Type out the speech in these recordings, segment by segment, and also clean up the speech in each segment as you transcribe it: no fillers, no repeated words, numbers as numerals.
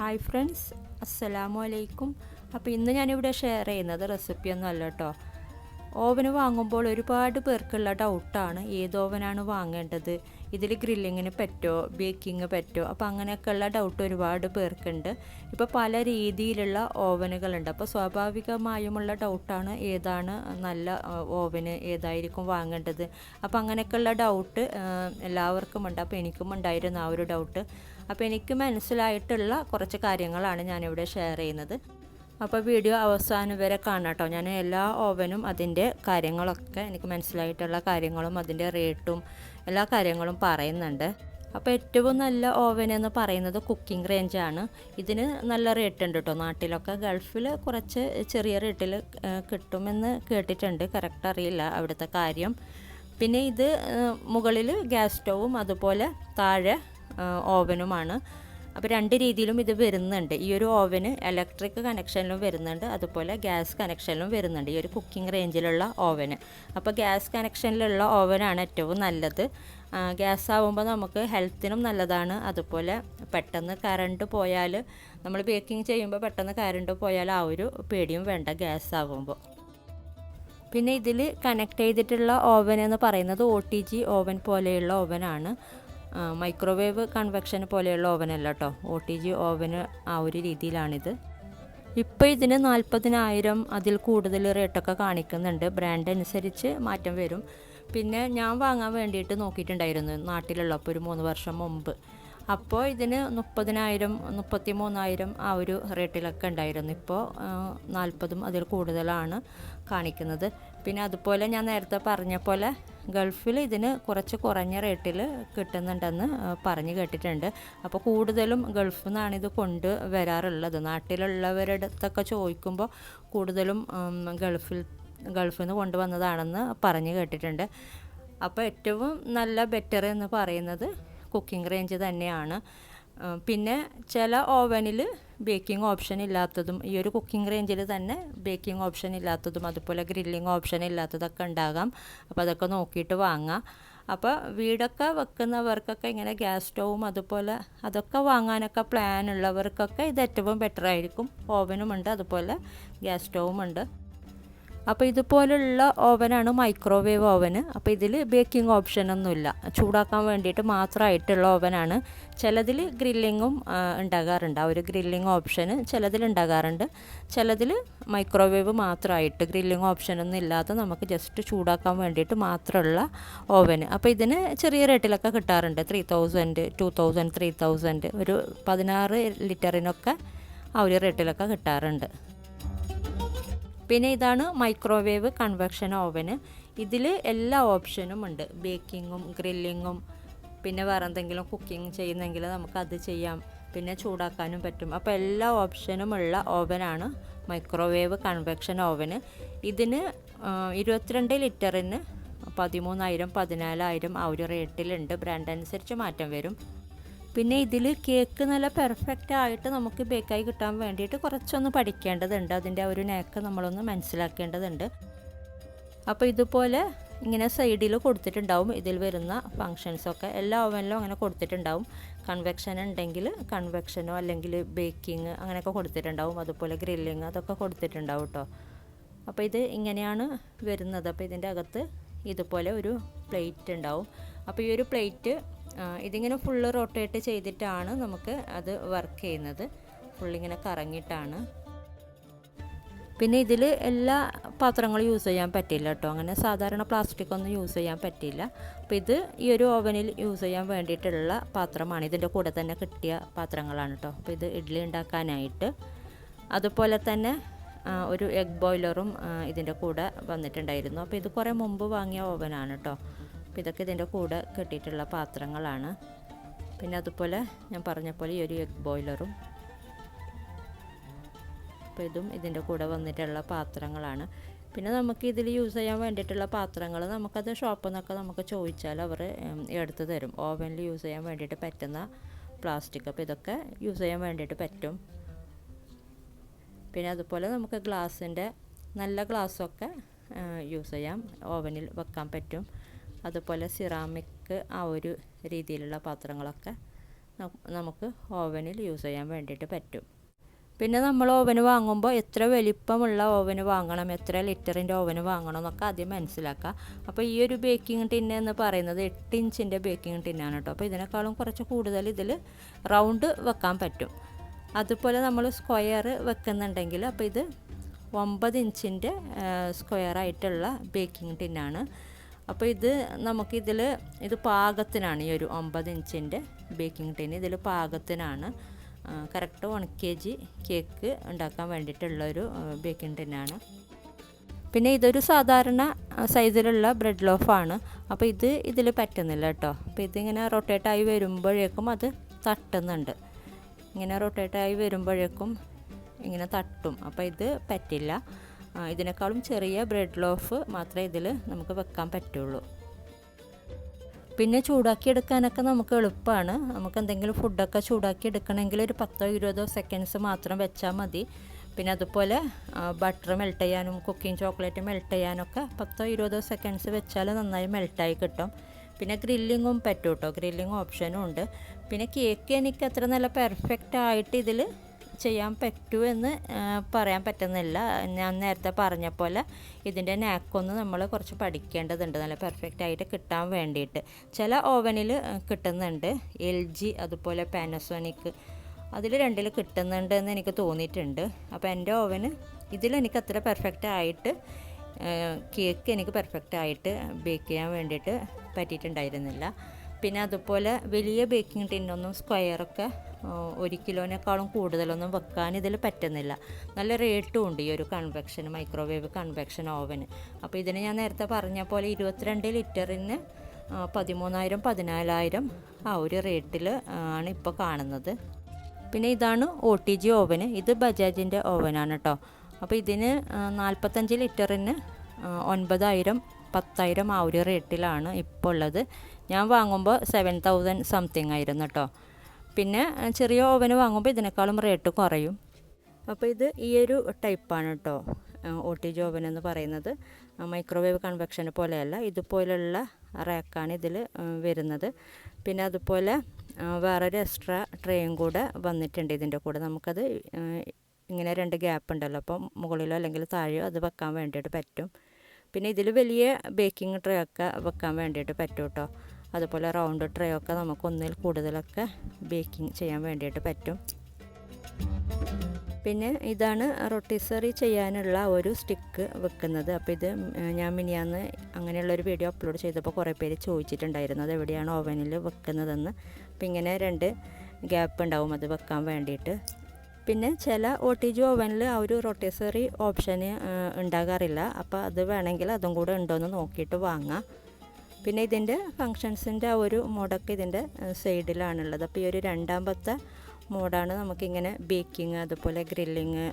Hi friends, അസ്സലാമു അലൈക്കും. അപ്പോൾ ഇന്ന് ഞാനിവിടെ ഷെയർ ചെയ്യുന്നത് റെസിപ്പിയൊന്നും അല്ല കേട്ടോ. ഓവന് വാങ്ങുമ്പോൾ ഒരുപാട് പേർക്കുള്ള ഡൗട്ടാണ് ഏത് ഓവനാണ് വാങ്ങേണ്ടത്, ഇതിൽ ഗ്രില്ലിങ്ങിന് പറ്റുമോ, ബേക്കിംഗ് പറ്റുമോ. അപ്പോൾ അങ്ങനെയൊക്കെയുള്ള ഡൗട്ട് ഒരുപാട് പേർക്കുണ്ട്. ഇപ്പോൾ പല രീതിയിലുള്ള ഓവനുകളുണ്ട്. അപ്പോൾ സ്വാഭാവികമായുമുള്ള ഡൗട്ടാണ് ഏതാണ് നല്ല ഓവന്, ഏതായിരിക്കും വാങ്ങേണ്ടത്. അപ്പോൾ അങ്ങനെയൊക്കെയുള്ള ഡൗട്ട് എല്ലാവർക്കും ഉണ്ട്. അപ്പോൾ എനിക്കും ഉണ്ടായിരുന്നു ആ ഒരു ഡൗട്ട്. അപ്പോൾ എനിക്ക് മനസ്സിലായിട്ടുള്ള കുറച്ച് കാര്യങ്ങളാണ് ഞാനിവിടെ ഷെയർ ചെയ്യുന്നത്. അപ്പോൾ വീഡിയോ അവസാനം വരെ കാണാം കേട്ടോ. ഞാൻ എല്ലാ ഓവനും അതിൻ്റെ കാര്യങ്ങളൊക്കെ എനിക്ക് മനസ്സിലായിട്ടുള്ള കാര്യങ്ങളും അതിൻ്റെ റേറ്റും എല്ലാ കാര്യങ്ങളും പറയുന്നുണ്ട്. അപ്പോൾ ഏറ്റവും നല്ല ഓവൻ എന്ന് പറയുന്നത് കുക്കിംഗ് റേഞ്ചാണ്. ഇതിന് നല്ല റേറ്റ് ഉണ്ട് കേട്ടോ. നാട്ടിലൊക്കെ ഗൾഫിൽ കുറച്ച് ചെറിയ റേറ്റിൽ കിട്ടുമെന്ന് കേട്ടിട്ടുണ്ട്, കറക്റ്റ് അറിയില്ല അവിടുത്തെ കാര്യം. പിന്നെ ഇത് മുകളിൽ ഗ്യാസ് സ്റ്റൗവും അതുപോലെ താഴെ ഓവനുമാണ്. അപ്പോൾ രണ്ട് രീതിയിലും ഇത് വരുന്നുണ്ട്. ഈ ഒരു ഓവന് ഇലക്ട്രിക് കണക്ഷനിലും വരുന്നുണ്ട്, അതുപോലെ ഗ്യാസ് കണക്ഷനിലും വരുന്നുണ്ട് ഈ ഒരു കുക്കിംഗ് റേഞ്ചിലുള്ള ഓവന്. അപ്പോൾ ഗ്യാസ് കണക്ഷനിലുള്ള ഓവനാണ് ഏറ്റവും നല്ലത്. ഗ്യാസ് ആവുമ്പോൾ നമുക്ക് ഹെൽത്തിനും നല്ലതാണ്. അതുപോലെ പെട്ടെന്ന് കറണ്ട് പോയാൽ, നമ്മൾ ബേക്കിംഗ് ചെയ്യുമ്പോൾ പെട്ടെന്ന് കറണ്ട് പോയാൽ ആ ഒരു പേടിയും വേണ്ട ഗ്യാസ് ആവുമ്പോൾ. പിന്നെ ഇതിൽ കണക്ട് ചെയ്തിട്ടുള്ള ഓവൻ എന്ന് പറയുന്നത് OTG ഓവൻ പോലെയുള്ള ഓവനാണ്. മൈക്രോവേവ് കൺവെക്ഷൻ പോലെയുള്ള ഓവനല്ല കേട്ടോ. OTG ഓവന് ആ ഒരു രീതിയിലാണിത്. ഇപ്പോൾ ഇതിന് 40,000 അതിൽ കൂടുതൽ റേറ്റൊക്കെ കാണിക്കുന്നുണ്ട്. ബ്രാൻഡ് അനുസരിച്ച് മാറ്റം വരും. പിന്നെ ഞാൻ വാങ്ങാൻ വേണ്ടിയിട്ട് നോക്കിയിട്ടുണ്ടായിരുന്നു നാട്ടിലുള്ളപ്പോൾ ഒരു 3 വർഷം മുമ്പ്. അപ്പോൾ ഇതിന് 30,000 33,000 ആ ഒരു റേറ്റിലൊക്കെ ഉണ്ടായിരുന്നു. ഇപ്പോൾ 40 അതിൽ കൂടുതലാണ് കാണിക്കുന്നത്. പിന്നെ അതുപോലെ ഞാൻ നേരത്തെ പറഞ്ഞ പോലെ ഗൾഫിൽ ഇതിന് കുറച്ച് കുറഞ്ഞ റേറ്റിൽ കിട്ടുന്നുണ്ടെന്ന് പറഞ്ഞ് കേട്ടിട്ടുണ്ട്. അപ്പോൾ കൂടുതലും ഗൾഫിൽ നിന്നാണ് ഇത് കൊണ്ടുവരാറുള്ളത്. നാട്ടിലുള്ളവരുടെ അടുത്തൊക്കെ ചോദിക്കുമ്പോൾ കൂടുതലും ഗൾഫിൽ നിന്ന് കൊണ്ടുവന്നതാണെന്ന് പറഞ്ഞ് കേട്ടിട്ടുണ്ട്. അപ്പോൾ ഏറ്റവും നല്ല ബെറ്റർ എന്ന് പറയുന്നത് കുക്കിംഗ് റേഞ്ച് തന്നെയാണ്. പിന്നെ ചില ഓവനിൽ ബേക്കിംഗ് ഓപ്ഷൻ ഇല്ലാത്തതും, ഈ ഒരു കുക്കിംഗ് റേഞ്ചിൽ തന്നെ ബേക്കിംഗ് ഓപ്ഷൻ ഇല്ലാത്തതും അതുപോലെ ഗ്രില്ലിംഗ് ഓപ്ഷൻ ഇല്ലാത്തതൊക്കെ ഉണ്ടാകാം. അപ്പോൾ അതൊക്കെ നോക്കിയിട്ട് വാങ്ങാം. അപ്പോൾ വീടൊക്കെ വെക്കുന്നവർക്കൊക്കെ ഇങ്ങനെ ഗ്യാസ് സ്റ്റൗവും അതുപോലെ അതൊക്കെ വാങ്ങാനൊക്കെ പ്ലാൻ ഉള്ളവർക്കൊക്കെ ഇത് ഏറ്റവും ബെറ്റർ ആയിരിക്കും. ഓവനുമുണ്ട്, അതുപോലെ ഗ്യാസ് സ്റ്റൗവുമുണ്ട്. അപ്പോൾ ഇതുപോലുള്ള ഓവനാണ് മൈക്രോവേവ് ഓവന്. അപ്പോൾ ഇതിൽ ബേക്കിംഗ് ഓപ്ഷനൊന്നുമില്ല, ചൂടാക്കാൻ വേണ്ടിയിട്ട് മാത്രമായിട്ടുള്ള ഓവനാണ്. ചിലതിൽ ഗ്രില്ലിങ്ങും ഉണ്ടാകാറുണ്ട്. ആ ഒരു ഗ്രില്ലിംഗ് ഓപ്ഷന് ചിലതിൽ ഉണ്ടാകാറുണ്ട്. ചിലതിൽ മൈക്രോവേവ് മാത്രമായിട്ട് ഗ്രില്ലിംഗ് ഓപ്ഷനൊന്നും ഇല്ലാതെ നമുക്ക് ജസ്റ്റ് ചൂടാക്കാൻ വേണ്ടിയിട്ട് മാത്രമുള്ള ഓവന്. അപ്പോൾ ഇതിന് ചെറിയ റേറ്റിലൊക്കെ കിട്ടാറുണ്ട്. 3,000 2,000 3,000 ഒരു 16 ലിറ്ററിനൊക്കെ ആ ഒരു റേറ്റിലൊക്കെ കിട്ടാറുണ്ട്. പിന്നെ ഇതാണ് മൈക്രോവേവ് കൺവെക്ഷൻ ഓവന്. ഇതിൽ എല്ലാ ഓപ്ഷനും ഉണ്ട്, ബേക്കിങ്ങും ഗ്രില്ലിങ്ങും. പിന്നെ വേറെ എന്തെങ്കിലും കുക്കിംഗ് ചെയ്യുന്നെങ്കിൽ നമുക്കത് ചെയ്യാം, പിന്നെ ചൂടാക്കാനും പറ്റും. അപ്പോൾ എല്ലാ ഓപ്ഷനും ഉള്ള ഓവനാണ് മൈക്രോവേവ് കൺവെക്ഷൻ ഓവന്. ഇതിന് 22 ലിറ്ററിന് 13,000 14,000 ആ ഒരു റേറ്റിലുണ്ട്. ബ്രാൻഡ് അനുസരിച്ച് മാറ്റം വരും. പിന്നെ ഇതിൽ കേക്ക് നല്ല പെർഫെക്റ്റ് ആയിട്ട് നമുക്ക് ബേക്കായി കിട്ടാൻ വേണ്ടിയിട്ട് കുറച്ചൊന്ന് പഠിക്കേണ്ടതുണ്ട്. അതിൻ്റെ ഒരു നേക്ക് നമ്മളൊന്ന് മനസ്സിലാക്കേണ്ടതുണ്ട്. അപ്പോൾ ഇതുപോലെ ഇങ്ങനെ സൈഡിൽ കൊടുത്തിട്ടുണ്ടാവും ഇതിൽ വരുന്ന ഫങ്ഷൻസൊക്കെ. എല്ലാ ഓവനിലും അങ്ങനെ കൊടുത്തിട്ടുണ്ടാവും. കൺവെക്ഷൻ ഉണ്ടെങ്കിൽ കൺവെക്ഷനോ അല്ലെങ്കിൽ ബേക്കിങ് അങ്ങനെയൊക്കെ കൊടുത്തിട്ടുണ്ടാവും. അതുപോലെ ഗ്രില്ലിങ് അതൊക്കെ കൊടുത്തിട്ടുണ്ടാവും കേട്ടോ. അപ്പോൾ ഇത് ഇങ്ങനെയാണ് വരുന്നത്. അപ്പോൾ ഇതിൻ്റെ അകത്ത് ഇതുപോലെ ഒരു പ്ലേറ്റ് ഉണ്ടാവും. അപ്പോൾ ഈ ഒരു പ്ലേറ്റ് ഇതിങ്ങനെ ഫുള്ള് റൊട്ടേറ്റ് ചെയ്തിട്ടാണ് നമുക്ക് അത് വർക്ക് ചെയ്യുന്നത്. ഫുള്ളിങ്ങനെ കറങ്ങിയിട്ടാണ്. പിന്നെ ഇതിൽ എല്ലാ പാത്രങ്ങളും യൂസ് ചെയ്യാൻ പറ്റില്ല കേട്ടോ. അങ്ങനെ സാധാരണ പ്ലാസ്റ്റിക് ഒന്നും യൂസ് ചെയ്യാൻ പറ്റില്ല. അപ്പോൾ ഇത് ഈ ഒരു ഓവനിൽ യൂസ് ചെയ്യാൻ വേണ്ടിയിട്ടുള്ള പാത്രമാണ്. ഇതിൻ്റെ കൂടെ തന്നെ കിട്ടിയ പാത്രങ്ങളാണ് കേട്ടോ. അപ്പോൾ ഇത് ഇഡ്ഡലി ഉണ്ടാക്കാനായിട്ട്. അതുപോലെ തന്നെ ഒരു എഗ് ബോയിലറും ഇതിൻ്റെ കൂടെ വന്നിട്ടുണ്ടായിരുന്നു. അപ്പോൾ ഇത് കുറേ മുമ്പ് വാങ്ങിയ ഓവനാണ് കേട്ടോ. അപ്പോൾ ഇതൊക്കെ ഇതിൻ്റെ കൂടെ കെട്ടിയിട്ടുള്ള പാത്രങ്ങളാണ്. പിന്നെ അതുപോലെ ഞാൻ പറഞ്ഞ പോലെ ഈ ഒരു എഗ് ബോയിലറും, അപ്പോൾ ഇതും ഇതിൻ്റെ കൂടെ വന്നിട്ടുള്ള പാത്രങ്ങളാണ്. പിന്നെ നമുക്ക് ഇതിൽ യൂസ് ചെയ്യാൻ വേണ്ടിയിട്ടുള്ള പാത്രങ്ങൾ നമുക്കത് ഷോപ്പിൽ നിന്നൊക്കെ നമുക്ക് ചോദിച്ചാൽ അവർ എടുത്ത് തരും. ഓവനിൽ യൂസ് ചെയ്യാൻ വേണ്ടിയിട്ട് പറ്റുന്ന പ്ലാസ്റ്റിക്. അപ്പോൾ ഇതൊക്കെ യൂസ് ചെയ്യാൻ വേണ്ടിയിട്ട് പറ്റും. പിന്നെ അതുപോലെ നമുക്ക് ഗ്ലാസിൻ്റെ നല്ല ഗ്ലാസ്സൊക്കെ യൂസ് ചെയ്യാം, ഓവനിൽ വെക്കാൻ പറ്റും. അതുപോലെ സിറാമിക് ആ ഒരു രീതിയിലുള്ള പാത്രങ്ങളൊക്കെ നമുക്ക് ഓവനിൽ യൂസ് ചെയ്യാൻ വേണ്ടിയിട്ട് പറ്റും. പിന്നെ നമ്മൾ ഓവന് വാങ്ങുമ്പോൾ എത്ര വലിപ്പമുള്ള ഓവന് വാങ്ങണം, എത്ര ലിറ്ററിൻ്റെ ഓവന് വാങ്ങണം എന്നൊക്കെ ആദ്യം മനസ്സിലാക്കുക. അപ്പോൾ ഈ ഒരു ബേക്കിംഗ് ടിന്ന് എന്ന് പറയുന്നത് 8 ഇഞ്ചിൻ്റെ ബേക്കിംഗ് ടിന്നാണ് കേട്ടോ. അപ്പോൾ ഇതിനേക്കാളും കുറച്ച് കൂടുതൽ ഇതിൽ റൗണ്ട് വെക്കാൻ പറ്റും. അതുപോലെ നമ്മൾ സ്ക്വയർ വെക്കുന്നുണ്ടെങ്കിൽ അപ്പോൾ ഇത് 9 ഇഞ്ചിൻ്റെ സ്ക്വയറായിട്ടുള്ള ബേക്കിംഗ് ടിന്നാണ്. അപ്പോൾ ഇത് നമുക്കിതിൽ ഇത് പാകത്തിനാണ്. ഈ ഒരു 9 ഇഞ്ചിൻ്റെ ബേക്കിംഗ് ടിൻ ഇതിൽ പാകത്തിനാണ്. കറക്റ്റ് 1 kg കേക്ക് ഉണ്ടാക്കാൻ വേണ്ടിയിട്ടുള്ളൊരു ബേക്കിംഗ് ടിന്നാണ്. പിന്നെ ഇതൊരു സാധാരണ സൈസിലുള്ള ബ്രെഡ് ലോഫാണ്. അപ്പോൾ ഇതിൽ പറ്റുന്നില്ല കേട്ടോ. അപ്പോൾ ഇതിങ്ങനെ റൊട്ടേറ്റായി വരുമ്പോഴേക്കും അത് തട്ടുന്നുണ്ട്. ഇങ്ങനെ റൊട്ടേറ്റായി വരുമ്പോഴേക്കും ഇങ്ങനെ തട്ടും. അപ്പോൾ ഇത് പറ്റില്ല. ഇതിനേക്കാളും ചെറിയ ബ്രെഡ് ലോഫ് മാത്രമേ ഇതിൽ നമുക്ക് വെക്കാൻ പറ്റുള്ളൂ. പിന്നെ ചൂടാക്കി എടുക്കാനൊക്കെ നമുക്ക് എളുപ്പമാണ്. നമുക്ക് എന്തെങ്കിലും ഫുഡൊക്കെ ചൂടാക്കി എടുക്കണമെങ്കിൽ ഒരു 10-20 സെക്കൻഡ്സ് മാത്രം വെച്ചാൽ മതി. പിന്നെ അതുപോലെ ബട്ടർ മെൽറ്റ് ചെയ്യാനും കുക്കിംഗ് ചോക്ലേറ്റ് മെൽറ്റ് ചെയ്യാനൊക്കെ 10-20 സെക്കൻഡ്സ് വെച്ചാൽ നന്നായി മെൽറ്റായി കിട്ടും. പിന്നെ ഗ്രില്ലിങ്ങും പറ്റും കേട്ടോ. ഗ്രില്ലിങ് ഓപ്ഷനും ഉണ്ട്. പിന്നെ കേക്ക് എനിക്ക് അത്ര നല്ല പെർഫെക്റ്റ് ആയിട്ട് ഇതിൽ ചെയ്യാൻ പറ്റുമെന്ന് പറയാൻ പറ്റുന്നില്ല. ഞാൻ നേരത്തെ പറഞ്ഞ പോലെ ഇതിൻ്റെ നാക്കൊന്ന് നമ്മൾ കുറച്ച് പഠിക്കേണ്ടതുണ്ട് നല്ല പെർഫെക്റ്റ് ആയിട്ട് കിട്ടാൻ വേണ്ടിയിട്ട്. ചില ഓവനിൽ കിട്ടുന്നുണ്ട്, LG അതുപോലെ പാനസോണിക്, അതിൽ 2 കിട്ടുന്നുണ്ട് എന്ന് എനിക്ക് തോന്നിയിട്ടുണ്ട്. അപ്പോൾ എൻ്റെ ഓവന് ഇതിലെനിക്ക് അത്ര പെർഫെക്റ്റ് ആയിട്ട് കേക്ക് എനിക്ക് പെർഫെക്റ്റ് ആയിട്ട് ബേക്ക് ചെയ്യാൻ വേണ്ടിയിട്ട് പറ്റിയിട്ടുണ്ടായിരുന്നില്ല. പിന്നെ അതുപോലെ വലിയ ബേക്കിംഗ് ടിന്നൊന്നും സ്ക്വയറൊക്കെ 1 കിലോനേക്കാളും കൂടുതലൊന്നും വെക്കാൻ ഇതിൽ പറ്റുന്നില്ല. നല്ല റേറ്റും ഉണ്ട് ഈ ഒരു കൺവെക്ഷൻ മൈക്രോവേവ് കൺവെക്ഷൻ ഓവന്. അപ്പോൾ ഇതിന് ഞാൻ നേരത്തെ പറഞ്ഞ പോലെ 22 ലിറ്ററിന് 13,000-14,000 ആ ഒരു റേറ്റിൽ ആണ് ഇപ്പോൾ കാണുന്നത്. പിന്നെ ഇതാണ് OTG ഓവന്. ഇത് ബജാജിൻ്റെ ഓവനാണ് കേട്ടോ. അപ്പോൾ ഇതിന് 45 ലിറ്ററിന് 9,000-10,000 ആ ഒരു റേറ്റിലാണ് ഇപ്പോൾ ഉള്ളത്. ഞാൻ വാങ്ങുമ്പോൾ 7,000 സംതിങ് ആയിരുന്നു കേട്ടോ. പിന്നെ ചെറിയ ഓവന് വാങ്ങുമ്പോൾ ഇതിനേക്കാളും റേറ്റ് കുറയും. അപ്പോൾ ഇത് ഈ ഒരു ടൈപ്പാണ് കേട്ടോ OTG ഓവൻ എന്ന് പറയുന്നത്. മൈക്രോവേവ് കൺവെക്ഷന് പോലെയല്ല, ഇതുപോലുള്ള റാക്കാണ് ഇതിൽ വരുന്നത്. പിന്നെ അതുപോലെ വേറൊരു എക്സ്ട്രാ ട്രേയും കൂടെ വന്നിട്ടുണ്ട് ഇതിൻ്റെ കൂടെ. നമുക്കത് ഇങ്ങനെ 2 ഗ്യാപ്പ് ഉണ്ടല്ലോ, അപ്പം മുകളിലോ അല്ലെങ്കിൽ താഴെയോ അത് വെക്കാൻ വേണ്ടിയിട്ട് പറ്റും. പിന്നെ ഇതിൽ വലിയ ബേക്കിംഗ് ട്രേ ഒക്കെ വെക്കാൻ വേണ്ടിയിട്ട് പറ്റും കേട്ടോ. അതുപോലെ റൗണ്ട് ട്രേ ഒക്കെ നമുക്ക് ഒന്നിൽ കൂടുതലൊക്കെ ബേക്കിംഗ് ചെയ്യാൻ വേണ്ടിയിട്ട് പറ്റും. പിന്നെ ഇതാണ് റൊട്ടിസറി ചെയ്യാനുള്ള ഒരു സ്റ്റിക്ക് വെക്കുന്നത്. അപ്പോൾ ഇത് ഞാൻ മിനിയാന്ന് അങ്ങനെയുള്ളൊരു വീഡിയോ അപ്ലോഡ് ചെയ്തപ്പോൾ കുറേ പേര് ചോദിച്ചിട്ടുണ്ടായിരുന്നു അത് എവിടെയാണ് ഓവനിൽ വെക്കുന്നതെന്ന്. അപ്പോൾ ഇങ്ങനെ 2 ഗ്യാപ്പ് ഉണ്ടാവും അത് വെക്കാൻ വേണ്ടിയിട്ട്. പിന്നെ ചില OTG ഓവനിൽ ആ ഒരു റൊട്ടിസറി ഓപ്ഷന് ഉണ്ടാകാറില്ല. അപ്പോൾ അത് വേണമെങ്കിൽ അതും കൂടെ ഉണ്ടോയെന്ന് നോക്കിയിട്ട് വാങ്ങാം. പിന്നെ ഇതിൻ്റെ ഫങ്ഷൻസിൻ്റെ ആ ഒരു മോഡൊക്കെ ഇതിൻ്റെ സൈഡിലാണുള്ളത്. അപ്പോൾ ഈ ഒരു 2ാമത്തെ മോഡാണ് നമുക്കിങ്ങനെ ബേക്കിങ് അതുപോലെ ഗ്രില്ലിങ്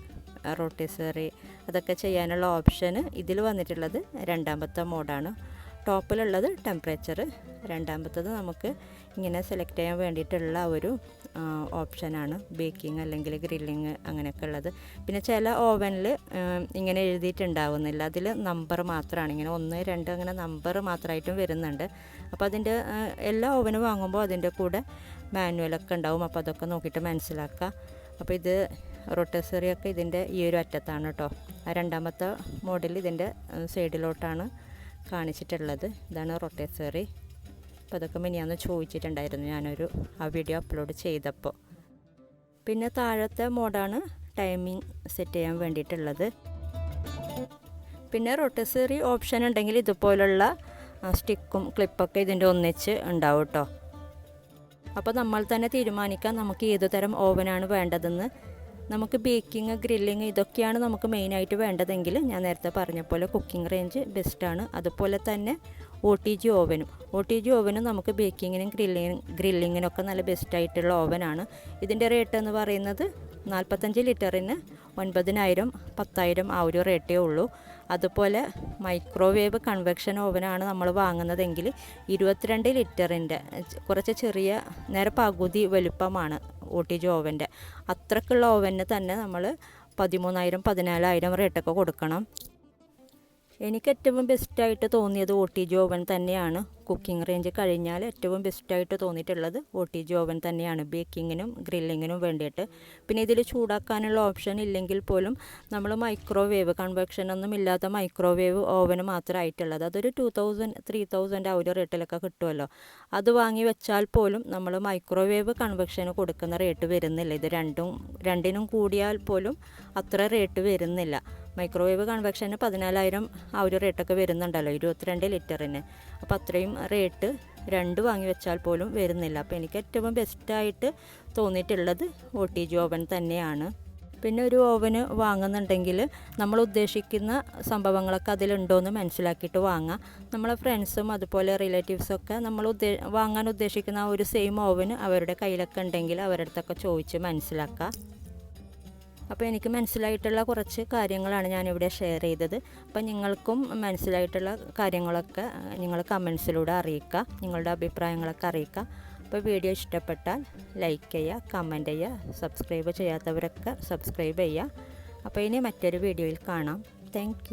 റൊട്ടിസറി അതൊക്കെ ചെയ്യാനുള്ള ഓപ്ഷന് ഇതിൽ വന്നിട്ടുള്ളത് 2ാമത്തെ മോഡാണ്. ടോപ്പിലുള്ളത് ടെമ്പറേച്ചർ, 2ാമത്തത് നമുക്ക് ഇങ്ങനെ സെലക്ട് ചെയ്യാൻ വേണ്ടിയിട്ടുള്ള ഒരു ഓപ്ഷനാണ് ബേക്കിംഗ് അല്ലെങ്കിൽ ഗ്രില്ലിങ് അങ്ങനെയൊക്കെ ഉള്ളത്. പിന്നെ ചില ഓവനിൽ ഇങ്ങനെ എഴുതിയിട്ടുണ്ടാവുന്നില്ല, അതിൽ നമ്പർ മാത്രമാണ് ഇങ്ങനെ 1, 2 അങ്ങനെ നമ്പർ മാത്രമായിട്ടും വരുന്നുണ്ട്. അപ്പോൾ അതിൻ്റെ എല്ലാ ഓവനും വാങ്ങുമ്പോൾ അതിൻ്റെ കൂടെ മാനുവലൊക്കെ ഉണ്ടാവും. അപ്പോൾ അതൊക്കെ നോക്കിയിട്ട് മനസ്സിലാക്കുക. അപ്പോൾ ഇത് റൊട്ടേസറിയൊക്കെ ഇതിൻ്റെ ഈ ഒരു അറ്റത്താണ് കേട്ടോ. ആ 2ാമത്തെ മോഡൽ ഇതിൻ്റെ സൈഡിലോട്ടാണ് കാണിച്ചിട്ടുള്ളത്. ഇതാണ് റൊട്ടേസറി. അപ്പോൾ അതൊക്കെ മിനിയാന്ന് ചോദിച്ചിട്ടുണ്ടായിരുന്നു ഞാനൊരു ആ വീഡിയോ അപ്ലോഡ് ചെയ്തപ്പോൾ. പിന്നെ താഴത്തെ മോഡാണ് ടൈമിംഗ് സെറ്റ് ചെയ്യാൻ വേണ്ടിയിട്ടുള്ളത്. പിന്നെ റൊട്ടേസറി ഓപ്ഷൻ ഉണ്ടെങ്കിൽ ഇതുപോലുള്ള സ്റ്റിക്കും ക്ലിപ്പൊക്കെ ഇതിൻ്റെ ഒന്നിച്ച് ഉണ്ടാവും കേട്ടോ. അപ്പോൾ നമ്മൾ തന്നെ തീരുമാനിക്കാം നമുക്ക് ഏതു തരം ഓവനാണ് വേണ്ടതെന്ന്. നമുക്ക് ബേക്കിംഗ് ഗ്രില്ലിങ് ഇതൊക്കെയാണ് നമുക്ക് മെയിനായിട്ട് വേണ്ടതെങ്കിൽ ഞാൻ നേരത്തെ പറഞ്ഞ പോലെ കുക്കിംഗ് റേഞ്ച് ബെസ്റ്റാണ്. അതുപോലെ തന്നെ OTG ഓവനും നമുക്ക് ബേക്കിങ്ങിനും ഗ്രില്ലിങ്ങിനൊക്കെ നല്ല ബെസ്റ്റായിട്ടുള്ള ഓവനാണ്. ഇതിൻ്റെ റേറ്റ് എന്ന് പറയുന്നത് 45 ലിറ്ററിന് 9,000-10,000 ആ ഒരു റേറ്റേ ഉള്ളൂ. അതുപോലെ മൈക്രോവേവ് കൺവെക്ഷൻ ഓവനാണ് നമ്മൾ വാങ്ങുന്നതെങ്കിൽ 22 ലിറ്ററിൻ്റെ കുറച്ച് ചെറിയ നേരെ പകുതി വലുപ്പമാണ് OTG ഓവൻ്റെ. അത്രക്കുള്ള ഓവന് തന്നെ നമ്മൾ 13,000-14,000 റേറ്റൊക്കെ കൊടുക്കണം. എനിക്ക് ഏറ്റവും ബെസ്റ്റായിട്ട് തോന്നിയത് OTG ഓവൻ തന്നെയാണ്. കുക്കിംഗ് റേഞ്ച് കഴിഞ്ഞാൽ ഏറ്റവും ബെസ്റ്റായിട്ട് തോന്നിയിട്ടുള്ളത് OTG ഓവൻ തന്നെയാണ്, ബേക്കിങ്ങിനും ഗ്രില്ലിങ്ങിനും വേണ്ടിയിട്ട്. പിന്നെ ഇതിൽ ചൂടാക്കാനുള്ള ഓപ്ഷൻ ഇല്ലെങ്കിൽ പോലും നമ്മൾ മൈക്രോവേവ്, കൺവെക്ഷൻ ഒന്നും ഇല്ലാത്ത മൈക്രോവേവ് ഓവന് മാത്രമായിട്ടുള്ളത്, അതൊരു 2000-3000 ആ ഒരു റേറ്റിലൊക്കെ കിട്ടുമല്ലോ. അത് വാങ്ങി വെച്ചാൽ പോലും നമ്മൾ മൈക്രോവേവ് കൺവെക്ഷന് കൊടുക്കുന്ന റേറ്റ് വരുന്നില്ല. ഇത് രണ്ടിനും കൂടിയാൽ പോലും അത്ര റേറ്റ് വരുന്നില്ല. മൈക്രോവേവ് കൺവെക്ഷന് 14,000 ആ ഒരു റേറ്റൊക്കെ വരുന്നുണ്ടല്ലോ 22 ലിറ്ററിന്. അപ്പോൾ അത്രയും റേറ്റ് രണ്ട് വാങ്ങി വെച്ചാൽ പോലും വരുന്നില്ല. അപ്പോൾ എനിക്ക് ഏറ്റവും ബെസ്റ്റായിട്ട് തോന്നിയിട്ടുള്ളത് OTG ഓവൻ തന്നെയാണ്. പിന്നെ ഒരു ഓവന് വാങ്ങുന്നുണ്ടെങ്കിൽ നമ്മൾ ഉദ്ദേശിക്കുന്ന സംഭവങ്ങളൊക്കെ അതിലുണ്ടോയെന്ന് മനസ്സിലാക്കിയിട്ട് വാങ്ങാം. നമ്മളെ ഫ്രണ്ട്സും അതുപോലെ റിലേറ്റീവ്സൊക്കെ നമ്മൾ വാങ്ങാൻ ഉദ്ദേശിക്കുന്ന ആ ഒരു സെയിം ഓവന് അവരുടെ കയ്യിലൊക്കെ ഉണ്ടെങ്കിൽ അവരുടെ അടുത്തൊക്കെ ചോദിച്ച് മനസ്സിലാക്കുക. അപ്പോൾ എനിക്ക് മനസ്സിലായിട്ടുള്ള കുറച്ച് കാര്യങ്ങളാണ് ഞാനിവിടെ ഷെയർ ചെയ്തത്. അപ്പോൾ നിങ്ങൾക്കും മനസ്സിലായിട്ടുള്ള കാര്യങ്ങളൊക്കെ നിങ്ങൾ കമൻസിലൂടെ അറിയിക്കുക, നിങ്ങളുടെ അഭിപ്രായങ്ങളൊക്കെ അറിയിക്കുക. അപ്പോൾ വീഡിയോ ഇഷ്ടപ്പെട്ടാൽ ലൈക്ക് ചെയ്യുക, കമൻറ്റ് ചെയ്യുക, സബ്സ്ക്രൈബ് ചെയ്യാത്തവരൊക്കെ സബ്സ്ക്രൈബ് ചെയ്യുക. അപ്പോൾ ഇനി മറ്റൊരു വീഡിയോയിൽ കാണാം. താങ്ക്